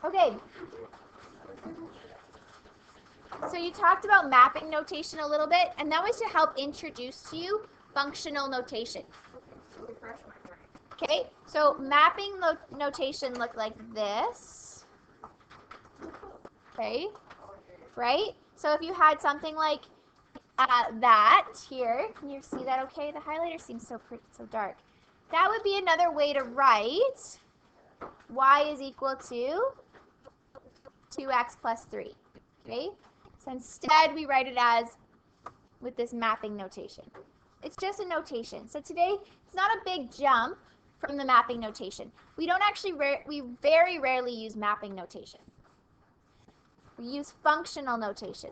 Okay. So you talked about mapping notation a little bit, and that was to help introduce to you functional notation. Okay, so mapping notation looked like this. Okay, right? So if you had something like that here, can you see that okay? The highlighter seems so dark. That would be another way to write y is equal to 2x plus 3. Okay, so instead we write it as with this mapping notation. It's just a notation. So today it's not a big jump from the mapping notation. We don't actually, we very rarely use mapping notation. We use functional notation.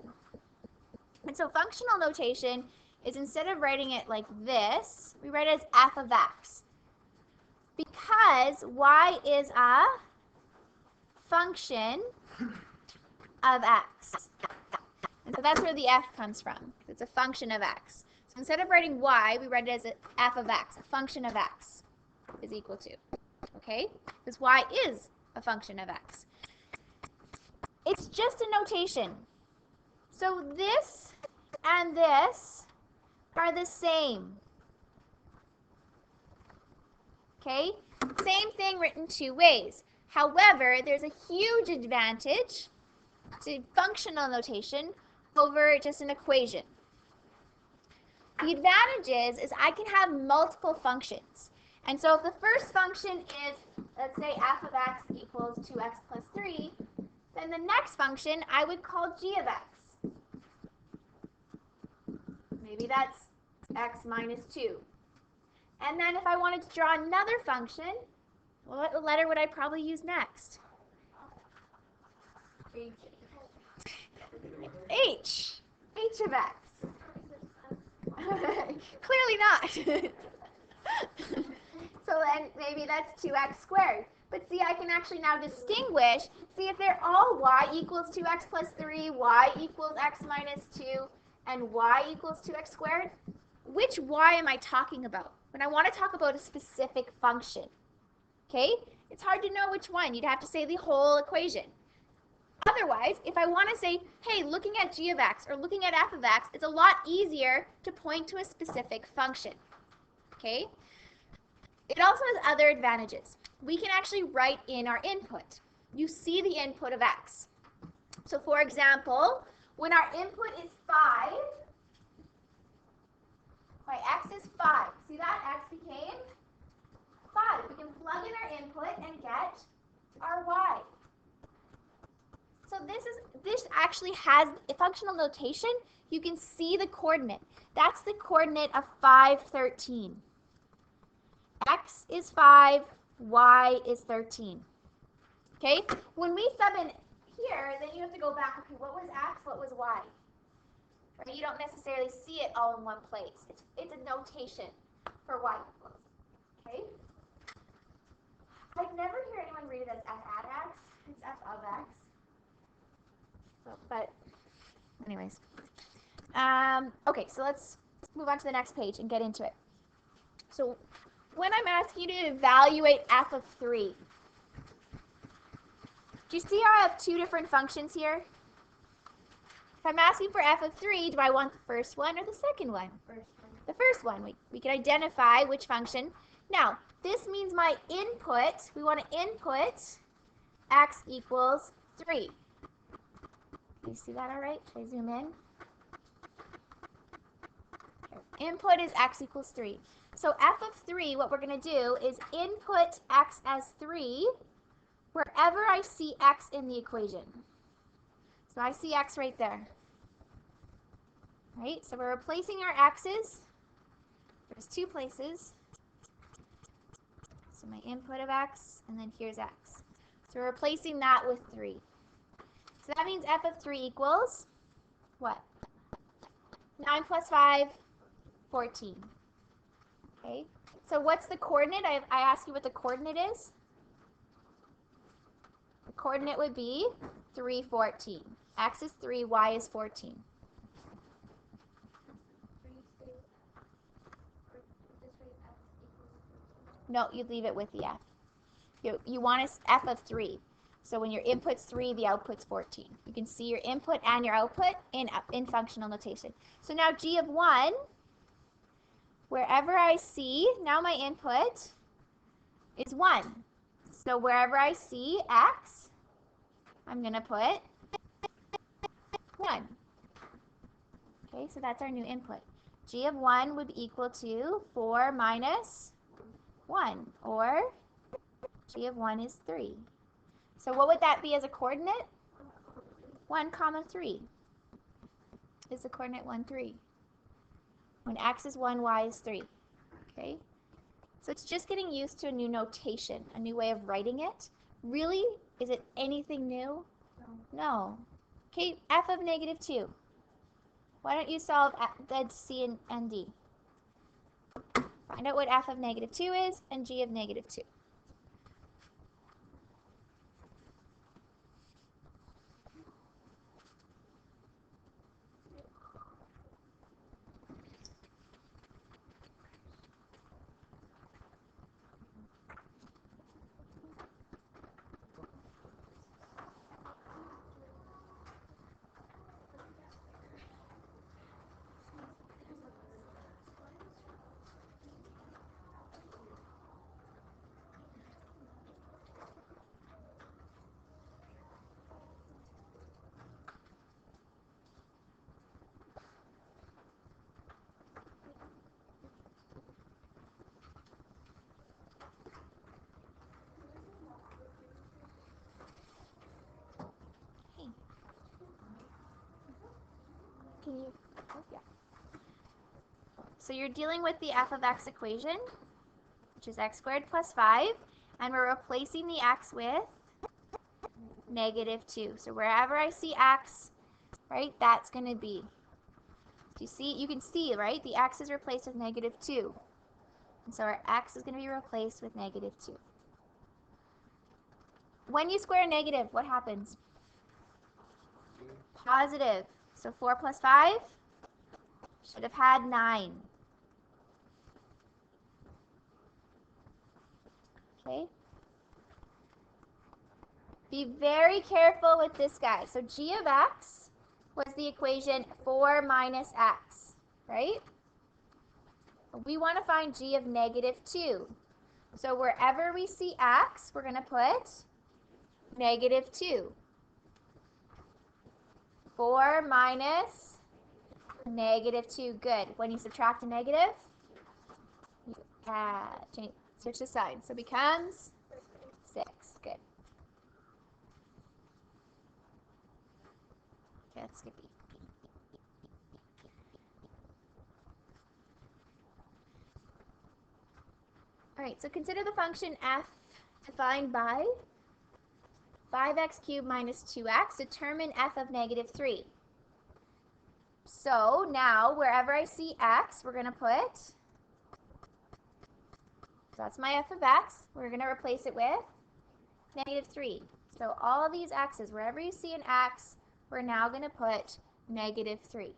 And so functional notation is, instead of writing it like this, we write it as f of x. Because y is a function of x. And so that's where the f comes from. It's a function of x. So instead of writing y, we write it as f of x, a function of x is equal to. Okay? Because y is a function of x. It's just a notation. So this and this are the same. Okay? Same thing written two ways. However, there's a huge advantage to functional notation over just an equation. The advantage is I can have multiple functions. And so if the first function is, let's say, f of x equals 2x plus 3, then the next function I would call g of x. Maybe that's x minus 2. And then if I wanted to draw another function, what letter would I probably use next? H. H of x. Clearly not. So then maybe that's 2x squared. But see, I can actually now distinguish. See, if they're all y equals 2x plus 3, y equals x minus 2, and y equals 2x squared, which y am I talking about? When I want to talk about a specific function, okay? It's hard to know which one. You'd have to say the whole equation. Otherwise, if I want to say, hey, looking at g of x or looking at f of x, it's a lot easier to point to a specific function, okay? It also has other advantages. We can actually write in our input. You see the input of x. So for example, when our input is 5, my x is 5. See that? X became 5. We can plug in our input and get our y. So this actually has a functional notation. You can see the coordinate. That's the coordinate of 5, 13. X is 5, y is 13. Okay? When we sub in here, then you have to go back. Okay, what was x? What was y? Right? You don't necessarily see it all in one place. It's a notation for y equals. Okay? I've never heard anyone read it as f at x. It's f of x. So, but anyways. Okay, so let's move on to the next page and get into it. So when I'm asking you to evaluate f of 3, do you see how I have two different functions here? If I'm asking for f of 3, do I want the first one or the second one? The first one. We can identify which function. Now, this means my input, we want to input x equals 3. Do you see that all right? Should I zoom in? Okay. Input is x equals 3. So f of 3, what we're going to do is input x as 3 wherever I see x in the equation. So I see x right there. Right? So we're replacing our x's. There's two places. So my input of x, and then here's x. So we're replacing that with 3. So that means f of 3 equals what? 9 plus 5, 14. Okay? So what's the coordinate? I asked you what the coordinate is. The coordinate would be 3, 14. X is 3, y is 14. No, you leave it with the f. You want f of 3. So when your input's 3, the output's 14. You can see your input and your output in functional notation. So now g of 1, wherever I see, now my input is 1. So wherever I see x, I'm going to put 1. Okay, so that's our new input. G of 1 would be equal to 4 minus 1, or g of 1 is 3. So what would that be as a coordinate? 1, 3 is the coordinate 1, 3. When x is 1, y is 3. Okay? So it's just getting used to a new notation, a new way of writing it. Really? Is it anything new? No. Okay, f of negative 2. Why don't you solve the c and d? Find out what f of negative 2 is and g of negative 2. Can you? Oh, yeah. So you're dealing with the f of x equation, which is x squared plus 5, and we're replacing the x with negative 2. So wherever I see x, right, that's going to be. Do you see? You can see, right? The x is replaced with negative 2. And so our x is going to be replaced with negative 2. When you square a negative, what happens? Positive. So 4 plus 5 should have had 9. Okay? Be very careful with this guy. So g of x was the equation 4 minus x, right? We want to find g of negative 2. So wherever we see x, we're going to put negative 2. 4 minus negative 2. Good. When you subtract a negative, you add. Switch the sign. So it becomes 6. Good. Okay, let's skip B. All right, so consider the function f defined by 5x cubed minus 2x. Determine f of negative 3. So now, wherever I see x, we're going to put, so that's my f of x. We're going to replace it with negative 3. So all of these x's, wherever you see an x, we're now going to put negative 3.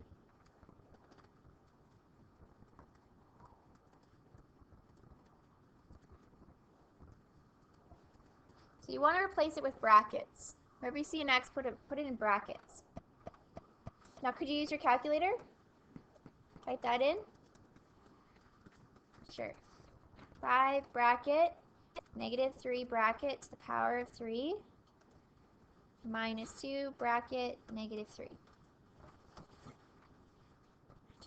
So you want to replace it with brackets. Wherever you see an x, put it in brackets. Now, could you use your calculator? Type that in. Sure. 5 bracket, negative 3 bracket to the power of 3, minus 2 bracket, negative 3. You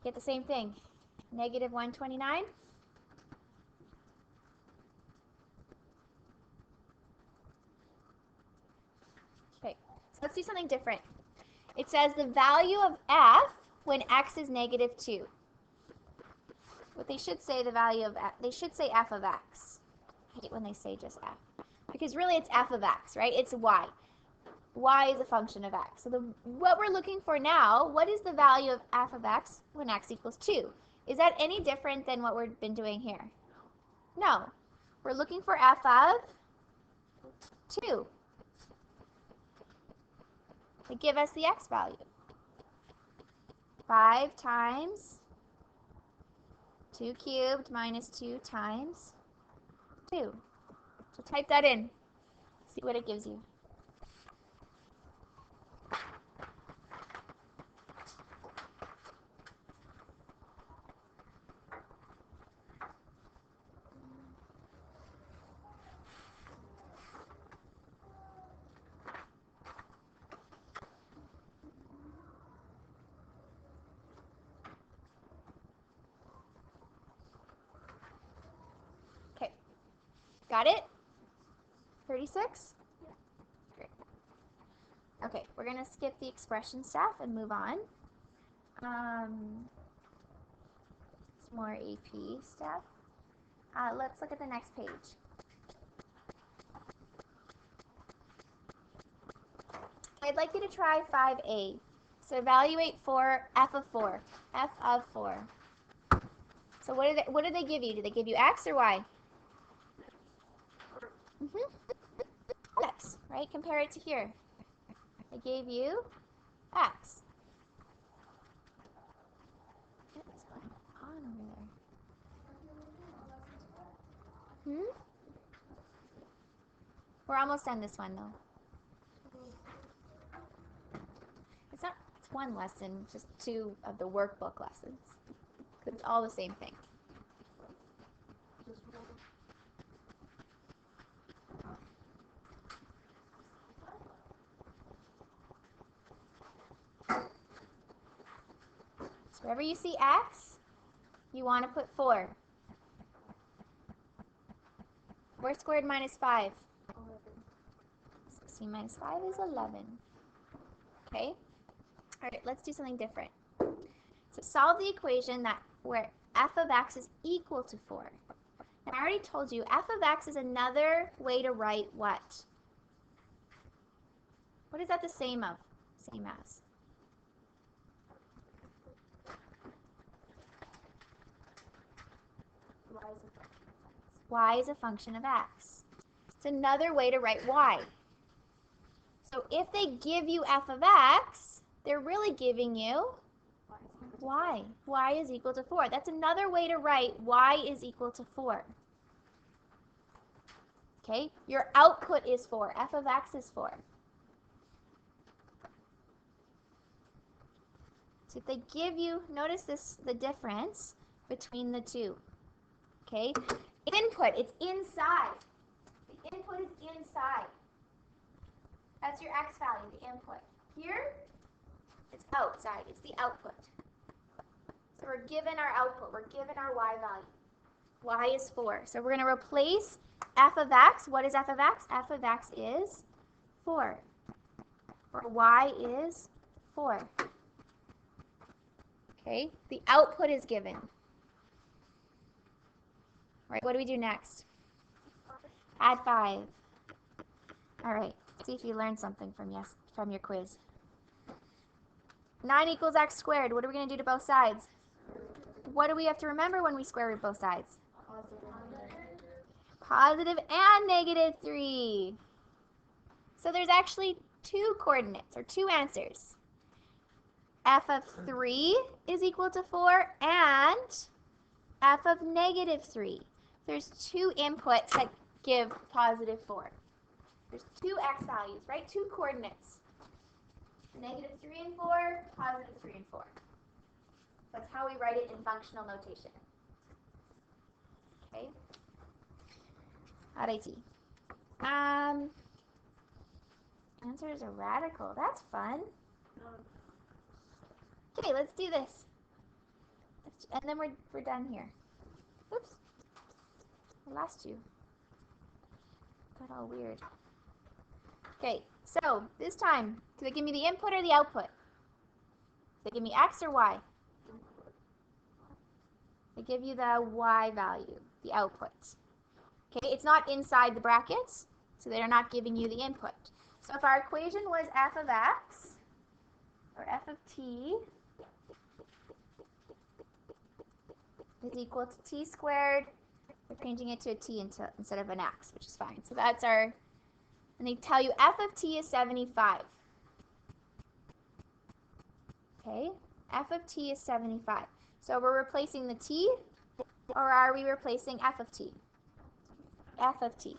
get the same thing. Negative 129. Okay, so let's do something different. It says the value of f when x is negative 2. What they should say, the value of f, they should say f of x. I hate when they say just f. Because really it's f of x, right? It's y. Y is a function of x. So what we're looking for now, what is the value of f of x when x equals 2? Is that any different than what we've been doing here? No. We're looking for f of 2. They give us the x value. 5 times 2 cubed minus 2 times 2. So type that in. See what it gives you. Got it? 36? Great. Okay, we're going to skip the expression stuff and move on. Some more AP stuff. Let's look at the next page. I'd like you to try 5A. So evaluate for f of 4. F of 4. So what did they give you? Did they give you x or y? X, right? Compare it to here. They gave you x. What's going on over there? We're almost done this one though. It's one lesson, just 2 of the workbook lessons. It's all the same thing. So wherever you see x, you want to put 4. 4 squared minus 5. 16 minus 5 is 11. Okay? All right, let's do something different. So solve the equation where f of x is equal to 4. Now, I already told you f of x is another way to write what? What is that the same of? Same as. Y is a function of x. It's another way to write y. So if they give you f of x, they're really giving you y. Y is equal to 4. That's another way to write y is equal to 4. Okay? Your output is 4. F of x is 4. So if they give you, notice the difference between the two. Okay? Input, it's inside. The input is inside. That's your x value, the input. Here, it's outside. It's the output. So we're given our output. We're given our y value. Y is 4. So we're going to replace f of x. What is f of x? F of x is 4. Or y is 4. Okay? The output is given. All right, what do we do next? Add 5. All right, see if you learned something from your quiz. 9 equals x squared. What are we going to do to both sides? What do we have to remember when we square root both sides? Positive and negative 3. So there's actually 2 coordinates, or 2 answers. F of 3 is equal to 4, and f of negative 3. There's 2 inputs that give positive 4. There's 2 x values, right? 2 coordinates. Negative 3 and 4, positive 3 and 4. That's how we write it in functional notation. Okay? RIT. Answers are radical. That's fun. Okay, let's do this. And then we're done here. Oops. I lost you. Got all weird. Okay, so this time, do they give me the input or the output? Do they give me x or y? They give you the y value, the output. Okay, it's not inside the brackets, so they're not giving you the input. So if our equation was f of x, or f of t, is equal to t squared, we're changing it to a t instead of an x, which is fine. So that's our, and they tell you f of t is 75. Okay, f of t is 75. So we're replacing the t, or are we replacing f of t? F of t.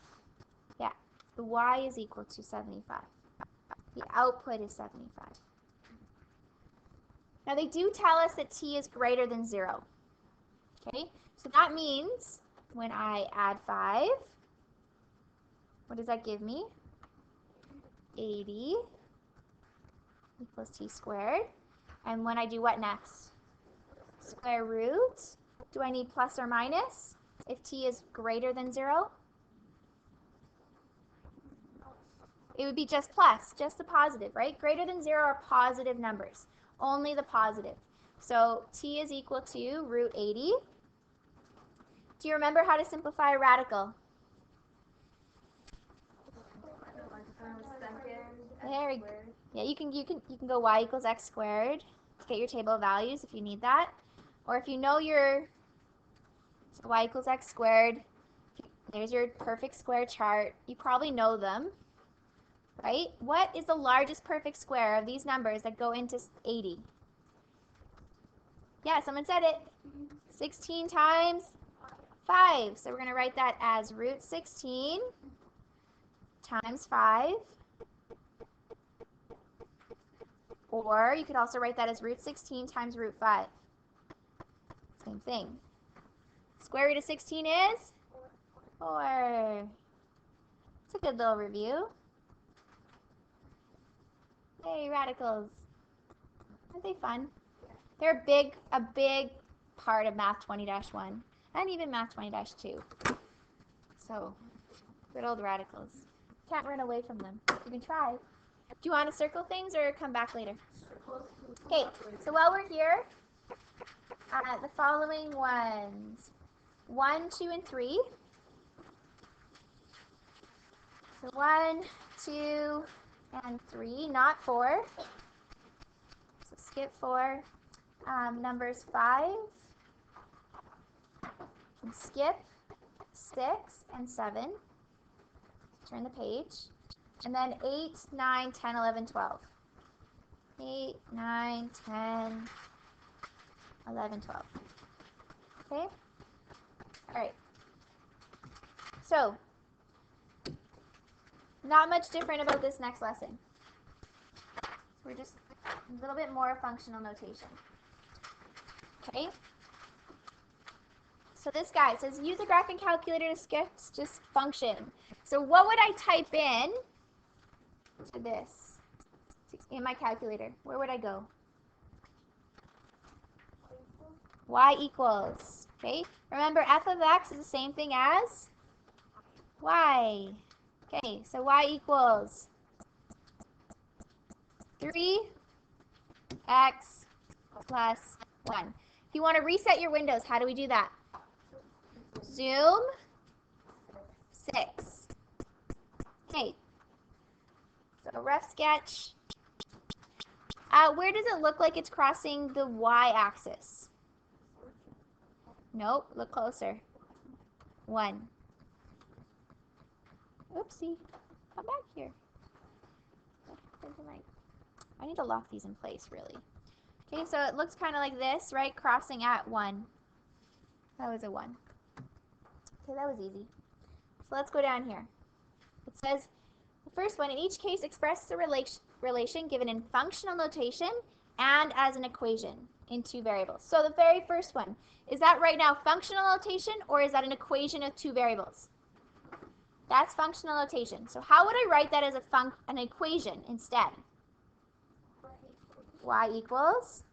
Yeah, the y is equal to 75. The output is 75. Now they do tell us that t is greater than 0. Okay, so that means when I add 5, what does that give me? 80 equals t squared. And when I do what next? Square root. Do I need plus or minus if t is greater than 0? it would be just plus, just the positive, right? Greater than 0 are positive numbers, only the positive. So t is equal to root 80. Do you remember how to simplify a radical? There we go. Yeah, you can go y equals x squared to get your table of values if you need that. Or if you know your y equals x squared, there's your perfect square chart. You probably know them, right? What is the largest perfect square of these numbers that go into 80? Yeah, someone said it. 16 times 5. So we're going to write that as root 16 times 5. Or you could also write that as root 16 times root 5. Same thing. Square root of 16 is 4. It's a good little review. Hey, radicals. Aren't they fun? They're a big part of Math 20-1 and even Math 20-2. So, good old radicals. Can't run away from them. You can try. Do you want to circle things or come back later? Okay, so while we're here, the following ones. 1, 2, and 3. So 1, 2, and 3, not 4. So skip 4. Numbers 5. And skip 6 and 7. Turn the page. And then 8, 9, 10, 11, 12. 8, 9, 10, 11, 12. Okay? All right. So, not much different about this next lesson. We're just a little bit more functional notation. Okay? So this guy says use a graphing calculator to sketch this function. So what would I type in to this in my calculator? Where would I go? Y equals. Okay? Remember f of x is the same thing as y. Okay, so y equals 3x plus 1. If you want to reset your windows, how do we do that? Zoom 6. Okay, so rough sketch. Where does it look like it's crossing the y-axis? Nope, look closer. 1. Oopsie, come back here. I need to lock these in place, really. Okay, so it looks kind of like this, right? Crossing at 1. That was a 1. Okay, that was easy. So let's go down here. It says, the first one, in each case, express the relation given in functional notation and as an equation in 2 variables. So the very first one, is that right now functional notation or is that an equation of 2 variables? That's functional notation. So how would I write that as an equation instead? Y equals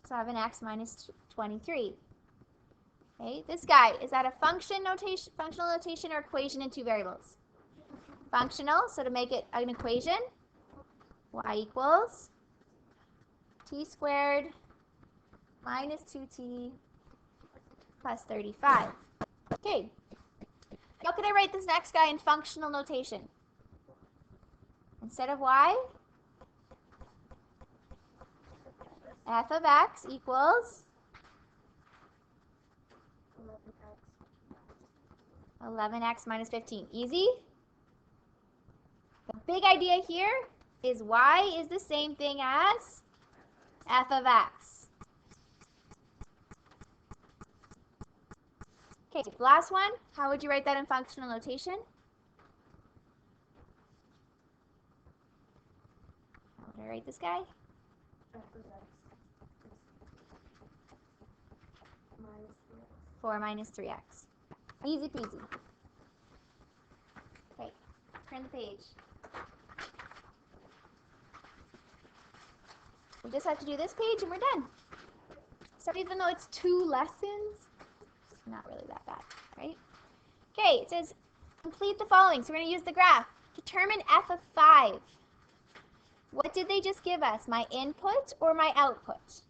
7x minus 23. Okay, this guy, is that a functional notation or equation in 2 variables? Functional, so to make it an equation, y equals t squared minus 2t plus 35. Okay, how can I write this next guy in functional notation? Instead of y, f of x equals 11x minus 15. Easy? The big idea here is y is the same thing as f of x. Okay, last one. How would you write that in functional notation? How would I write this guy? F of x. 4 minus 3x. Easy peasy. Okay, turn the page. We just have to do this page and we're done. So even though it's 2 lessons, it's not really that bad, right? Okay, it says complete the following. So we're going to use the graph. Determine f of 5. What did they just give us? My input or my output?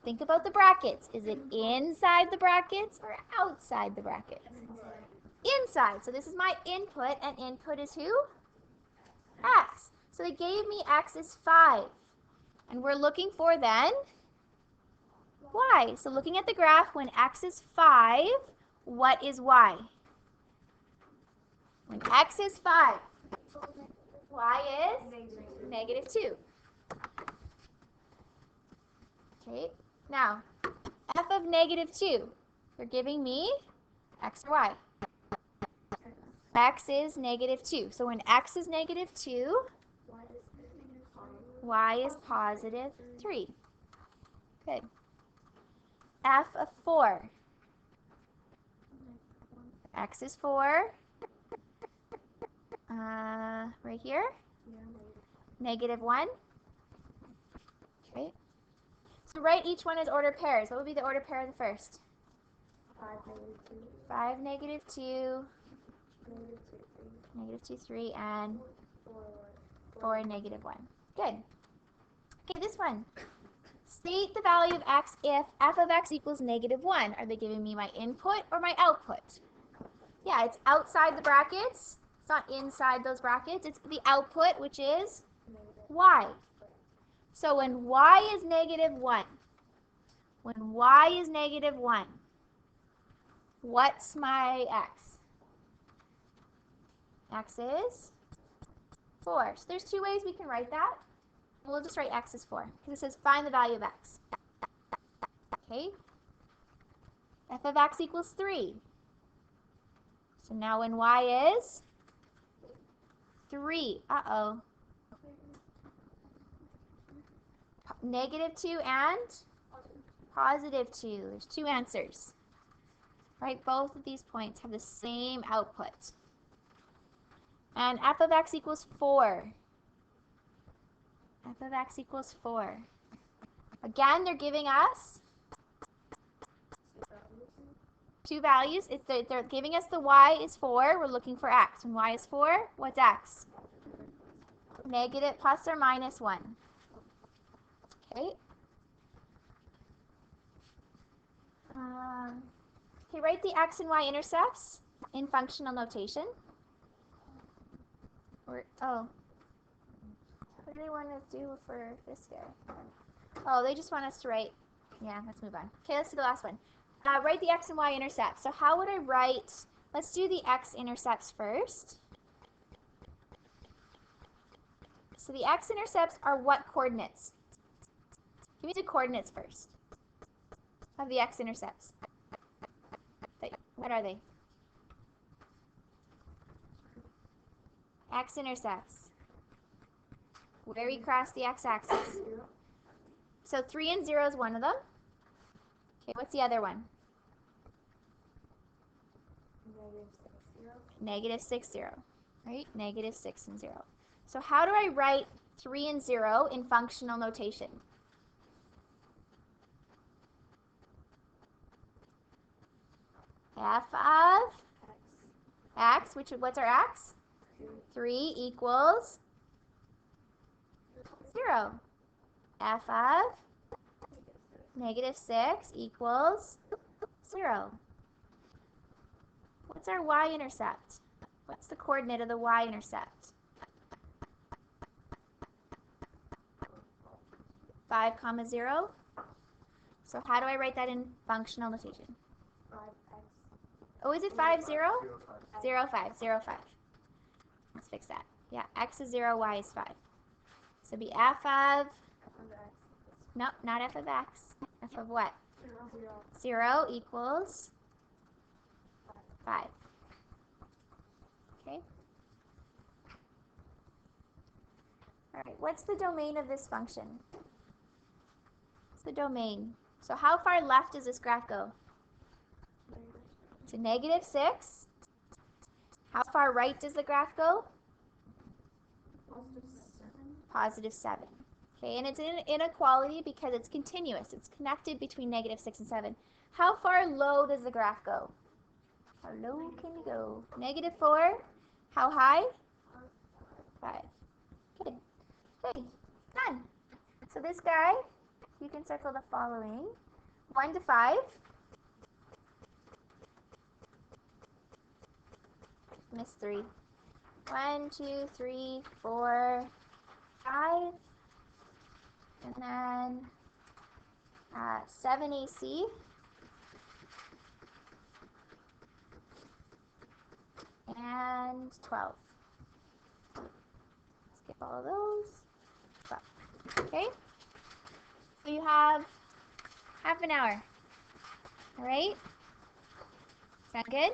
Think about the brackets. Is it inside the brackets or outside the brackets? Inside. So this is my input, and input is who? X. So they gave me x is 5. And we're looking for then y. So looking at the graph, when x is 5, what is y? When x is 5, y is negative 2. Okay, now f of negative 2, they're giving me x or y. X is negative 2. So when x is negative 2, y is positive 3. Good. F of 4. X is 4. Right here. Negative 1. Okay. So write each one as ordered pairs. What would be the ordered pair of the first? 5, negative 2. Negative 2, 3, and 4, negative 1. Good. Okay, this one. State the value of x if f of x equals negative 1. Are they giving me my input or my output? Yeah, it's outside the brackets. It's not inside those brackets. It's the output, which is y. So when y is negative 1, what's my x? X is 4. So there's two ways we can write that. We'll just write x is 4 because it says find the value of x. Okay. F of x equals 3. So now when y is 3, negative 2 and positive 2. There's two answers. Right? Both of these points have the same output. And f of x equals 4. F of x equals 4. Again, they're giving us two values. They're giving us the y is 4. We're looking for x. When y is 4, what's x? Negative plus or minus 1. Okay. Okay, write the x and y intercepts in functional notation. What do they want to do for this guy? Oh, they just want us to write. Yeah, let's move on. Okay, let's do the last one. Write the x and y intercepts. So how would I write? Let's do the x intercepts first. So the x intercepts are what coordinates? Give me the coordinates first of the x intercepts. What are they? X intercepts. Where we cross the x-axis. So 3 and 0 is one of them. Okay, what's the other one? Negative 6, 0. Right? Negative 6 and 0. So how do I write 3 and 0 in functional notation? F of x, what's our x? 3 equals 0. F of negative 6 equals 0. What's our y-intercept? What's the coordinate of the y-intercept? 5, 0. So how do I write that in functional notation? 5x. Oh, is it 5, 0? 0, 5, 0, 5. Let's fix that. Yeah, x is 0, y is 5. So it'd be f of, no, not f of x. F of what? 0 equals 5. Okay. All right, what's the domain of this function? What's the domain? So how far left does this graph go? To negative 6. How far right does the graph go? Positive 7. Okay, and it's an inequality because it's continuous. It's connected between negative 6 and 7. How far low does the graph go? How low can you go? Negative 4. How high? So this guy, you can circle the following. 1 to 5. Missed 3. 1, 2, 3, 4, 5. And then 7 AC. And 12. Skip all of those. 12. Okay? So you have half an hour. Alright? Sound good?